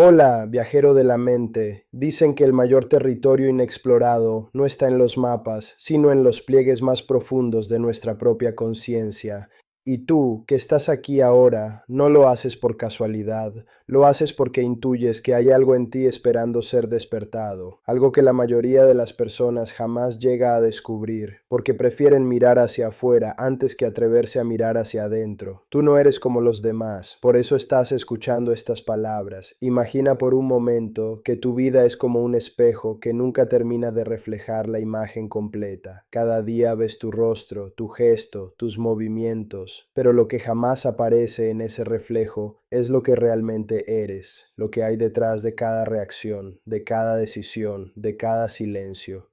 Hola, viajero de la mente. Dicen que el mayor territorio inexplorado no está en los mapas, sino en los pliegues más profundos de nuestra propia conciencia. Y tú, que estás aquí ahora, no lo haces por casualidad, lo haces porque intuyes que hay algo en ti esperando ser despertado, algo que la mayoría de las personas jamás llega a descubrir, porque prefieren mirar hacia afuera antes que atreverse a mirar hacia adentro. Tú no eres como los demás, por eso estás escuchando estas palabras. Imagina por un momento que tu vida es como un espejo que nunca termina de reflejar la imagen completa. Cada día ves tu rostro, tu gesto, tus movimientos, pero lo que jamás aparece en ese reflejo es lo que realmente eres, lo que hay detrás de cada reacción, de cada decisión, de cada silencio.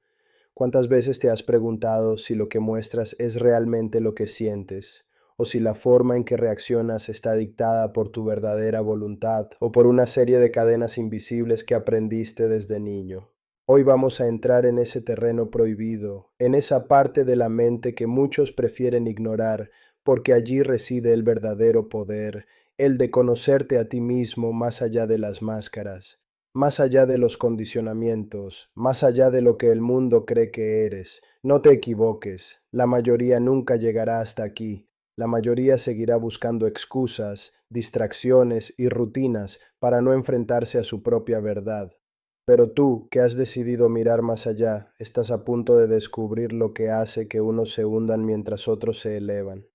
¿Cuántas veces te has preguntado si lo que muestras es realmente lo que sientes, o si la forma en que reaccionas está dictada por tu verdadera voluntad o por una serie de cadenas invisibles que aprendiste desde niño? Hoy vamos a entrar en ese terreno prohibido, en esa parte de la mente que muchos prefieren ignorar, porque allí reside el verdadero poder, el de conocerte a ti mismo más allá de las máscaras, más allá de los condicionamientos, más allá de lo que el mundo cree que eres. No te equivoques, la mayoría nunca llegará hasta aquí. La mayoría seguirá buscando excusas, distracciones y rutinas para no enfrentarse a su propia verdad. Pero tú, que has decidido mirar más allá, estás a punto de descubrir lo que hace que unos se hundan mientras otros se elevan.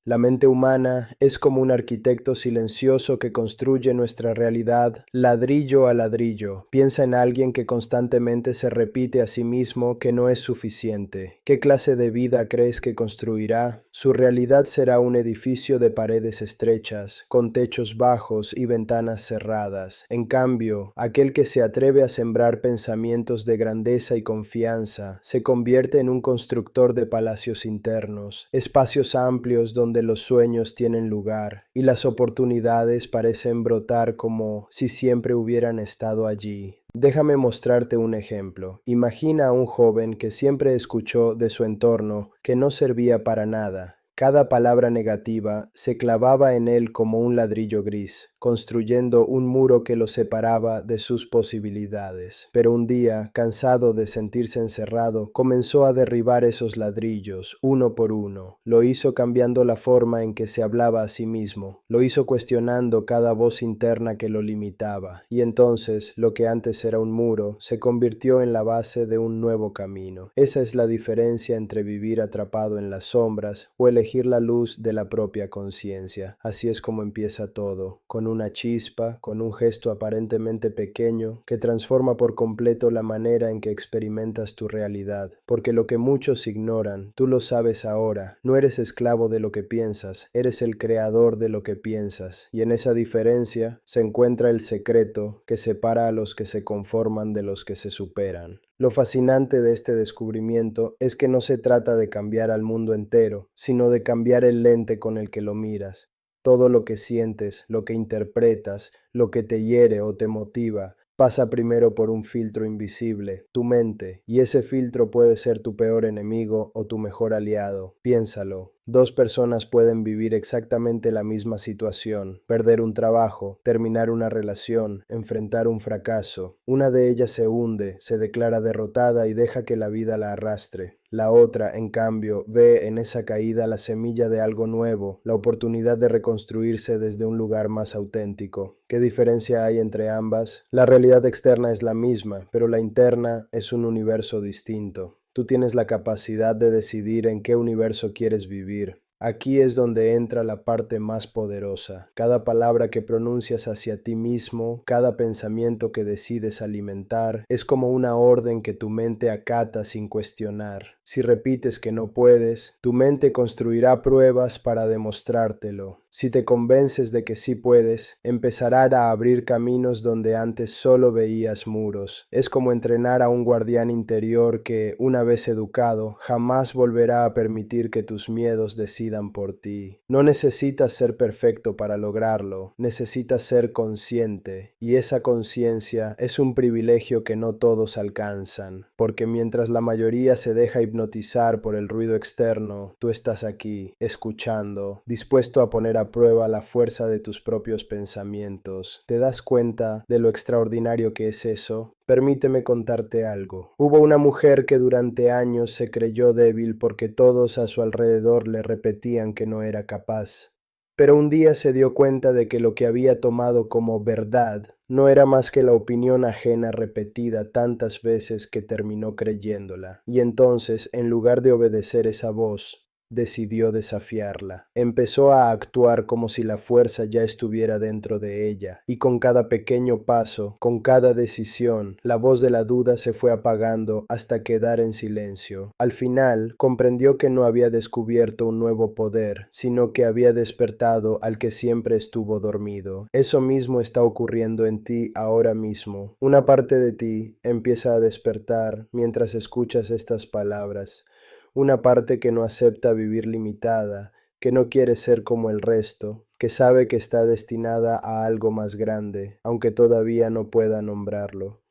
La mente humana es como un arquitecto silencioso que construye nuestra realidad ladrillo a ladrillo. Piensa en alguien que constantemente se repite a sí mismo que no es suficiente. ¿Qué clase de vida crees que construirá? Su realidad será un edificio de paredes estrechas, con techos bajos y ventanas cerradas. En cambio, aquel que se atreve a sembrar pensamientos de grandeza y confianza se convierte en un constructor de palacios internos, espacios amplios donde los sueños tienen lugar y las oportunidades parecen brotar como si siempre hubieran estado allí. Déjame mostrarte un ejemplo. Imagina a un joven que siempre escuchó de su entorno que no servía para nada. Cada palabra negativa se clavaba en él como un ladrillo gris, construyendo un muro que lo separaba de sus posibilidades. Pero un día, cansado de sentirse encerrado, comenzó a derribar esos ladrillos, uno por uno. Lo hizo cambiando la forma en que se hablaba a sí mismo, lo hizo cuestionando cada voz interna que lo limitaba, y entonces lo que antes era un muro se convirtió en la base de un nuevo camino. Esa es la diferencia entre vivir atrapado en las sombras o elegir la luz de la propia conciencia. Así es como empieza todo, con una chispa, con un gesto aparentemente pequeño que transforma por completo la manera en que experimentas tu realidad. Porque lo que muchos ignoran, tú lo sabes ahora, no eres esclavo de lo que piensas, eres el creador de lo que piensas. Y en esa diferencia se encuentra el secreto que separa a los que se conforman de los que se superan. Lo fascinante de este descubrimiento es que no se trata de cambiar al mundo entero, sino de cambiar el lente con el que lo miras. Todo lo que sientes, lo que interpretas, lo que te hiere o te motiva, pasa primero por un filtro invisible, tu mente, y ese filtro puede ser tu peor enemigo o tu mejor aliado. Piénsalo. Dos personas pueden vivir exactamente la misma situación, perder un trabajo, terminar una relación, enfrentar un fracaso. Una de ellas se hunde, se declara derrotada y deja que la vida la arrastre. La otra, en cambio, ve en esa caída la semilla de algo nuevo, la oportunidad de reconstruirse desde un lugar más auténtico. ¿Qué diferencia hay entre ambas? La realidad externa es la misma, pero la interna es un universo distinto. Tú tienes la capacidad de decidir en qué universo quieres vivir. Aquí es donde entra la parte más poderosa. Cada palabra que pronuncias hacia ti mismo, cada pensamiento que decides alimentar, es como una orden que tu mente acata sin cuestionar. Si repites que no puedes, tu mente construirá pruebas para demostrártelo. Si te convences de que sí puedes, empezará a abrir caminos donde antes solo veías muros. Es como entrenar a un guardián interior que, una vez educado, jamás volverá a permitir que tus miedos decidan por ti. No necesitas ser perfecto para lograrlo, necesitas ser consciente, y esa conciencia es un privilegio que no todos alcanzan, porque mientras la mayoría se deja hipnotizar hipnotizar por el ruido externo, tú estás aquí, escuchando, dispuesto a poner a prueba la fuerza de tus propios pensamientos. ¿Te das cuenta de lo extraordinario que es eso? Permíteme contarte algo. Hubo una mujer que durante años se creyó débil porque todos a su alrededor le repetían que no era capaz. Pero un día se dio cuenta de que lo que había tomado como verdad no era más que la opinión ajena repetida tantas veces que terminó creyéndola. Y entonces, en lugar de obedecer esa voz, decidió desafiarla. Empezó a actuar como si la fuerza ya estuviera dentro de ella, y con cada pequeño paso, con cada decisión, la voz de la duda se fue apagando hasta quedar en silencio. Al final, comprendió que no había descubierto un nuevo poder, sino que había despertado al que siempre estuvo dormido. Eso mismo está ocurriendo en ti ahora mismo. Una parte de ti empieza a despertar mientras escuchas estas palabras. Una parte que no acepta vivir limitada, que no quiere ser como el resto, que sabe que está destinada a algo más grande, aunque todavía no pueda nombrarlo.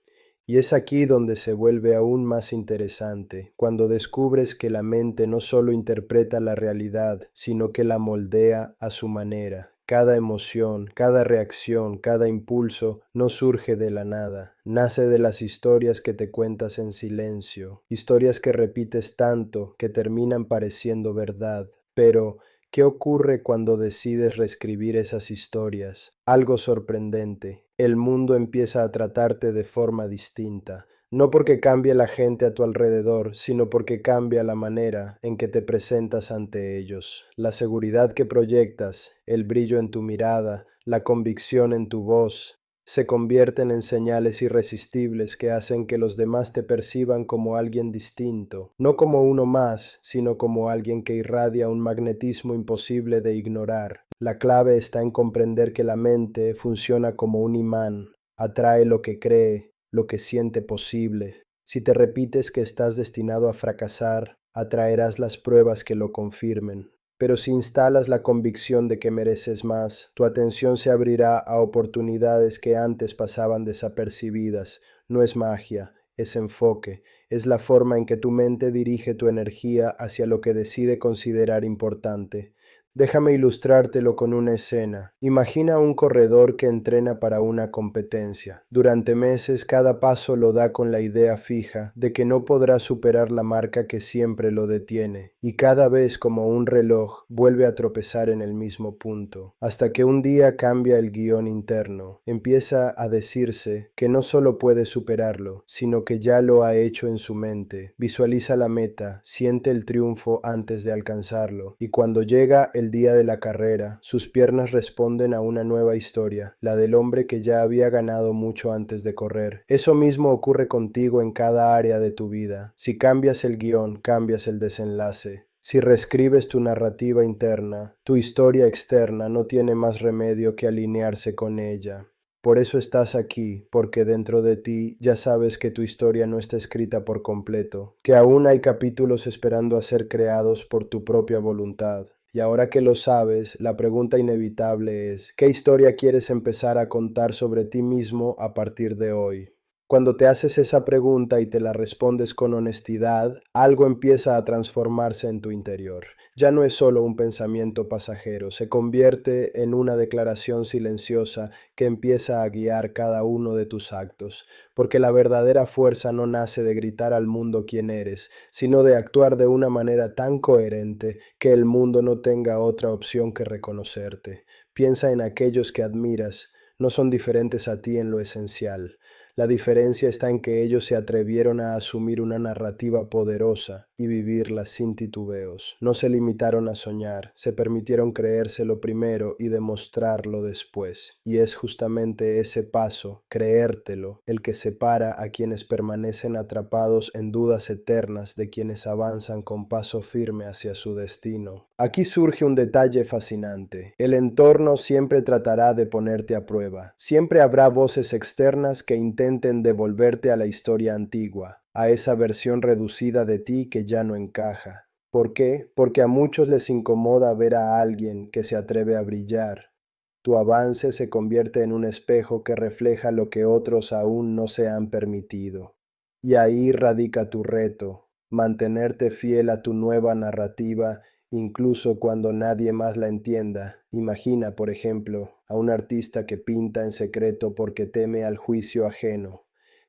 Y es aquí donde se vuelve aún más interesante, cuando descubres que la mente no solo interpreta la realidad, sino que la moldea a su manera. Cada emoción, cada reacción, cada impulso no surge de la nada, nace de las historias que te cuentas en silencio, historias que repites tanto que terminan pareciendo verdad. Pero, ¿qué ocurre cuando decides reescribir esas historias? Algo sorprendente. El mundo empieza a tratarte de forma distinta. No porque cambie la gente a tu alrededor, sino porque cambia la manera en que te presentas ante ellos. La seguridad que proyectas, el brillo en tu mirada, la convicción en tu voz, se convierten en señales irresistibles que hacen que los demás te perciban como alguien distinto, no como uno más, sino como alguien que irradia un magnetismo imposible de ignorar. La clave está en comprender que la mente funciona como un imán, atrae lo que cree, lo que siente posible. Si te repites que estás destinado a fracasar, atraerás las pruebas que lo confirmen. Pero si instalas la convicción de que mereces más, tu atención se abrirá a oportunidades que antes pasaban desapercibidas. No es magia, es enfoque, es la forma en que tu mente dirige tu energía hacia lo que decide considerar importante. Déjame ilustrártelo con una escena. Imagina un corredor que entrena para una competencia. Durante meses cada paso lo da con la idea fija de que no podrá superar la marca que siempre lo detiene, y cada vez como un reloj vuelve a tropezar en el mismo punto, hasta que un día cambia el guión interno. Empieza a decirse que no solo puede superarlo, sino que ya lo ha hecho en su mente. Visualiza la meta, siente el triunfo antes de alcanzarlo, y cuando llega el día de la carrera, sus piernas responden a una nueva historia, la del hombre que ya había ganado mucho antes de correr. Eso mismo ocurre contigo en cada área de tu vida. Si cambias el guión, cambias el desenlace. Si reescribes tu narrativa interna, tu historia externa no tiene más remedio que alinearse con ella. Por eso estás aquí, porque dentro de ti ya sabes que tu historia no está escrita por completo, que aún hay capítulos esperando a ser creados por tu propia voluntad. Y ahora que lo sabes, la pregunta inevitable es, ¿qué historia quieres empezar a contar sobre ti mismo a partir de hoy? Cuando te haces esa pregunta y te la respondes con honestidad, algo empieza a transformarse en tu interior. Ya no es solo un pensamiento pasajero, se convierte en una declaración silenciosa que empieza a guiar cada uno de tus actos, porque la verdadera fuerza no nace de gritar al mundo quién eres, sino de actuar de una manera tan coherente que el mundo no tenga otra opción que reconocerte. Piensa en aquellos que admiras, no son diferentes a ti en lo esencial. La diferencia está en que ellos se atrevieron a asumir una narrativa poderosa y vivirla sin titubeos. No se limitaron a soñar, se permitieron creérselo primero y demostrarlo después. Y es justamente ese paso, creértelo, el que separa a quienes permanecen atrapados en dudas eternas de quienes avanzan con paso firme hacia su destino. Aquí surge un detalle fascinante. El entorno siempre tratará de ponerte a prueba. Siempre habrá voces externas que intenten devolverte a la historia antigua, a esa versión reducida de ti que ya no encaja. ¿Por qué? Porque a muchos les incomoda ver a alguien que se atreve a brillar. Tu avance se convierte en un espejo que refleja lo que otros aún no se han permitido. Y ahí radica tu reto. mantenerte fiel a tu nueva narrativa incluso cuando nadie más la entienda. Imagina, por ejemplo, a un artista que pinta en secreto porque teme al juicio ajeno.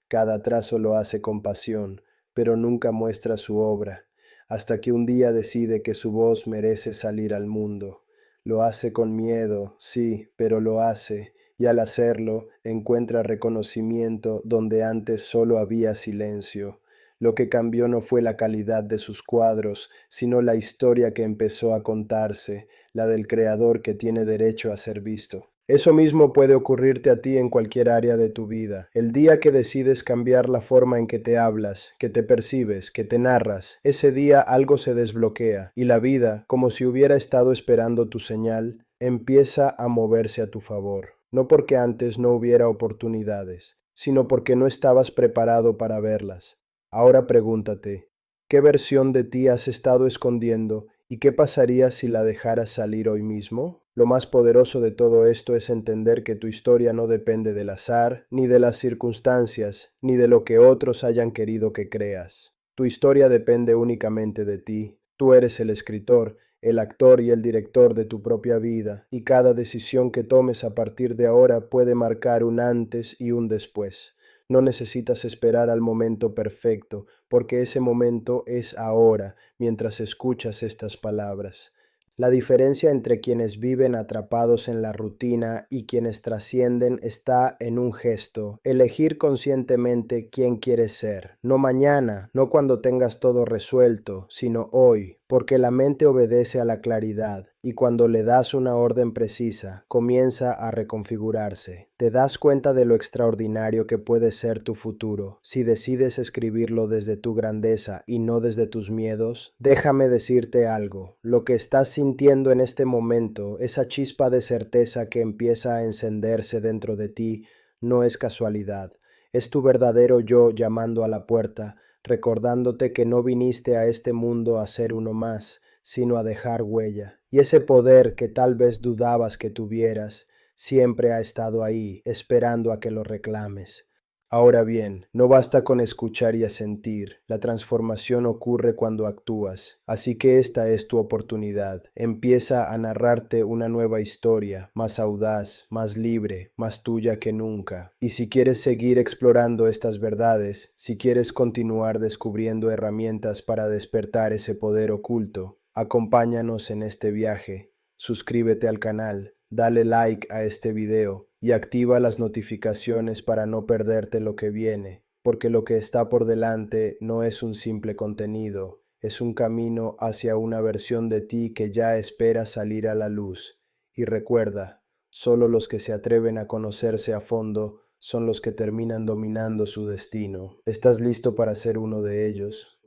Cada trazo lo hace con pasión, pero nunca muestra su obra, hasta que un día decide que su voz merece salir al mundo. Lo hace con miedo, sí, pero lo hace, y al hacerlo encuentra reconocimiento donde antes solo había silencio. Lo que cambió no fue la calidad de sus cuadros, sino la historia que empezó a contarse, la del creador que tiene derecho a ser visto. Eso mismo puede ocurrirte a ti en cualquier área de tu vida. El día que decides cambiar la forma en que te hablas, que te percibes, que te narras, ese día algo se desbloquea y la vida, como si hubiera estado esperando tu señal, empieza a moverse a tu favor. No porque antes no hubiera oportunidades, sino porque no estabas preparado para verlas. Ahora pregúntate, ¿qué versión de ti has estado escondiendo y qué pasaría si la dejaras salir hoy mismo? Lo más poderoso de todo esto es entender que tu historia no depende del azar, ni de las circunstancias, ni de lo que otros hayan querido que creas. Tu historia depende únicamente de ti. Tú eres el escritor, el actor y el director de tu propia vida, y cada decisión que tomes a partir de ahora puede marcar un antes y un después. No necesitas esperar al momento perfecto, porque ese momento es ahora, mientras escuchas estas palabras. La diferencia entre quienes viven atrapados en la rutina y quienes trascienden está en un gesto, elegir conscientemente quién quieres ser. No mañana, no cuando tengas todo resuelto, sino hoy, porque la mente obedece a la claridad y cuando le das una orden precisa, comienza a reconfigurarse. Te das cuenta de lo extraordinario que puede ser tu futuro si decides escribirlo desde tu grandeza y no desde tus miedos. Déjame decirte algo, lo que estás sintiendo en este momento, esa chispa de certeza que empieza a encenderse dentro de ti, no es casualidad. Es tu verdadero yo llamando a la puerta, recordándote que no viniste a este mundo a ser uno más, sino a dejar huella. Y ese poder que tal vez dudabas que tuvieras, siempre ha estado ahí, esperando a que lo reclames. Ahora bien, no basta con escuchar y asentir, la transformación ocurre cuando actúas, así que esta es tu oportunidad. Empieza a narrarte una nueva historia, más audaz, más libre, más tuya que nunca. Y si quieres seguir explorando estas verdades, si quieres continuar descubriendo herramientas para despertar ese poder oculto, acompáñanos en este viaje. Suscríbete al canal, dale like a este video y activa las notificaciones para no perderte lo que viene, porque lo que está por delante no es un simple contenido, es un camino hacia una versión de ti que ya espera salir a la luz. Y recuerda, solo los que se atreven a conocerse a fondo son los que terminan dominando su destino. ¿Estás listo para ser uno de ellos?